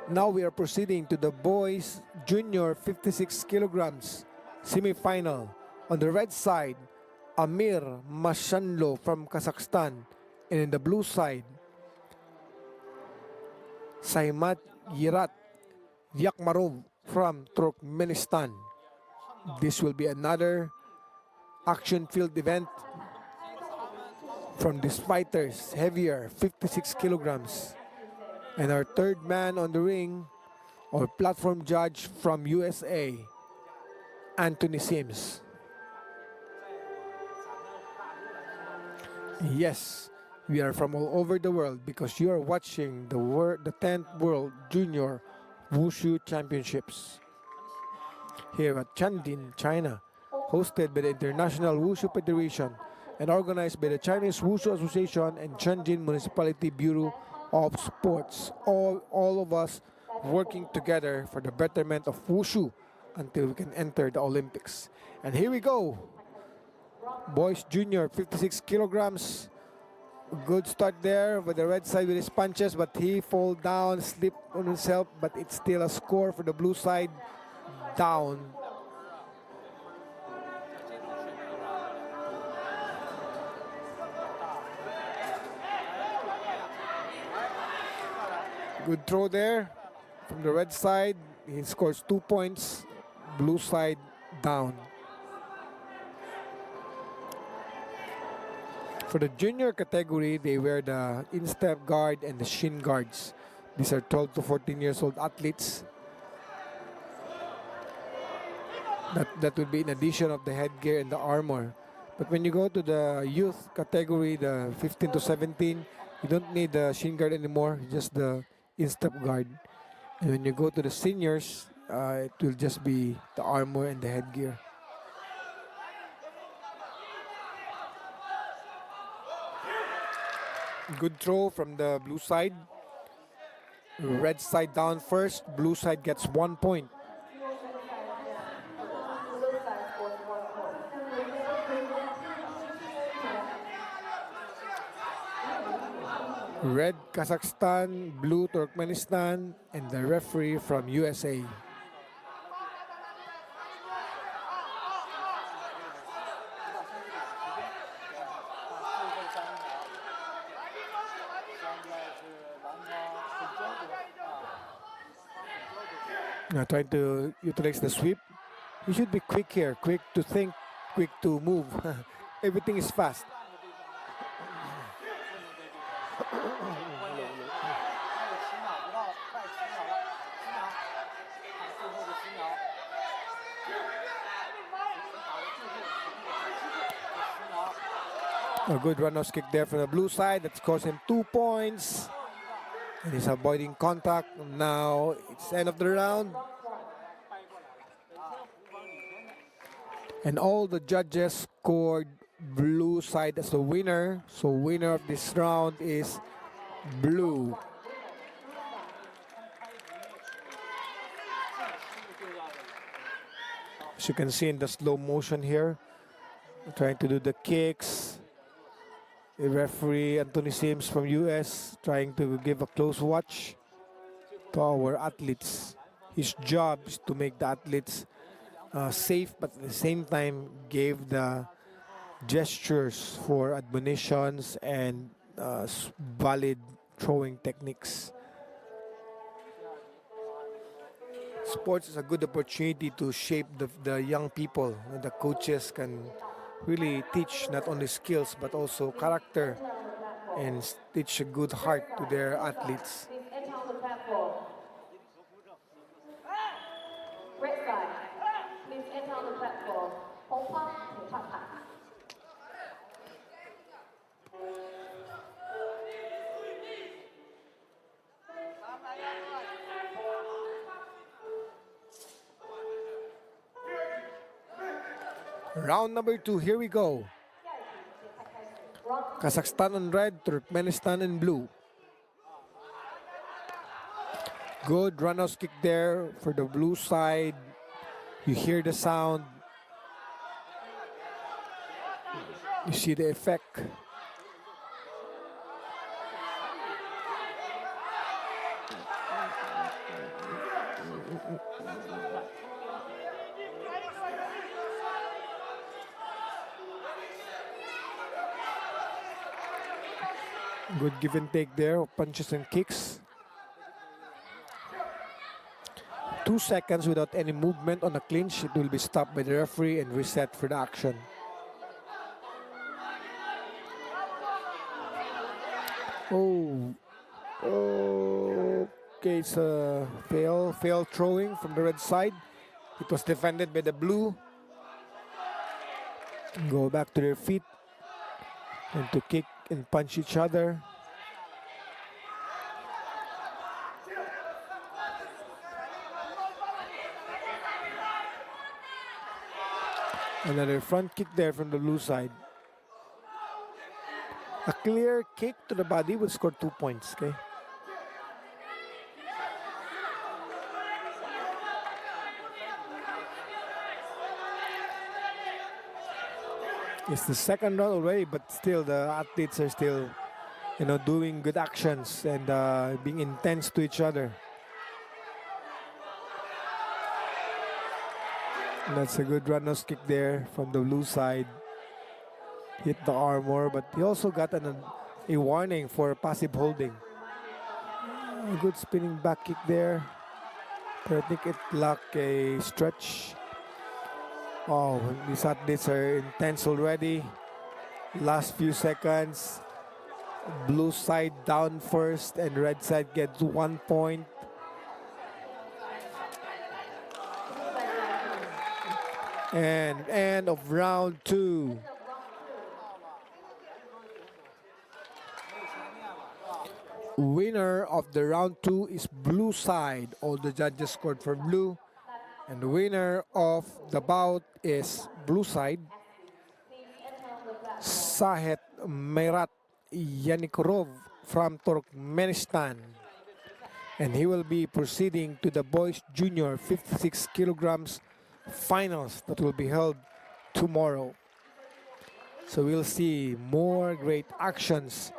Now we are proceeding to the boys junior 56 kilograms semi-final. On the red side, Amir Mashanlo from Kazakhstan, and in the blue side, Sahetmyrat Yagmyrov from Turkmenistan. This will be another action-filled event from these fighters, heavier, 56 kilograms. And our third man on the ring, or platform judge from USA, Anthony Sims. Yes, we are from all over the world because you are watching the 10th World Junior Wushu Championships here at Tianjin, China, hosted by the International Wushu Federation and organized by the Chinese Wushu Association and Tianjin Municipality Bureau of Sports. All of us working together for the betterment of Wushu until we can enter the Olympics. And here we go. Boys junior 56 kilograms. Good start there with the red side with his punches, but he fall down, slip on himself, but it's still a score for the blue side. Down. Good throw there from the red side. He scores 2 points. Blue side down. For the junior category, they wear the instep guard and the shin guards. These are 12 to 14 years old athletes. That would be in addition of the headgear and the armor. But when you go to the youth category, the 15 to 17, you don't need the shin guard anymore, just the instep guard. And when you go to the seniors, it will just be the armor and the headgear. Good throw from the blue side. Red side down first. Blue side gets 1 point. Red Kazakhstan, blue Turkmenistan, and the referee from USA. Now trying to utilize the sweep. You should be quick here, quick to think, quick to move. Everything is fast. A good run-off kick there from the blue side. That scores him 2 points. And he's avoiding contact. Now it's end of the round. And all the judges scored blue side as the winner. So winner of this round is blue. As you can see in the slow motion here, trying to do the kicks. The referee Anthony Sims from US trying to give a close watch to our athletes. His job is to make the athletes safe, but at the same time gave the gestures for admonitions and valid throwing techniques. Sports is a good opportunity to shape the young people. The coaches can really teach not only skills but also character and teach a good heart to their athletes. Round number 2, here we go. Kazakhstan on red, Turkmenistan in blue. Good run-out kick there for the blue side. You hear the sound. You see the effect. Good give and take there of punches and kicks. 2 seconds without any movement on a clinch, it will be stopped by the referee and reset for the action. Oh, okay, it's a fail throwing from the red side. It was defended by the blue. Go back to their feet and to kick and punch each other. Another front kick there from the blue side. A clear kick to the body would score 2 points, okay? It's the second round already, but still the athletes are still, doing good actions and being intense to each other. And that's a good roundhouse kick there from the blue side. Hit the armor, but he also got a warning for passive holding. A good spinning back kick there. But I think it lacked a stretch. Oh, these athletes are intense already. Last few seconds. Blue side down first and red side gets 1 point. And end of round 2. Winner of the round 2 is blue side. All the judges scored for blue. And the winner of the bout is blue side. Sahetmyrat Yagmyrov from Turkmenistan. And he will be proceeding to the boys junior 56 kilograms finals that will be held tomorrow. So we'll see more great actions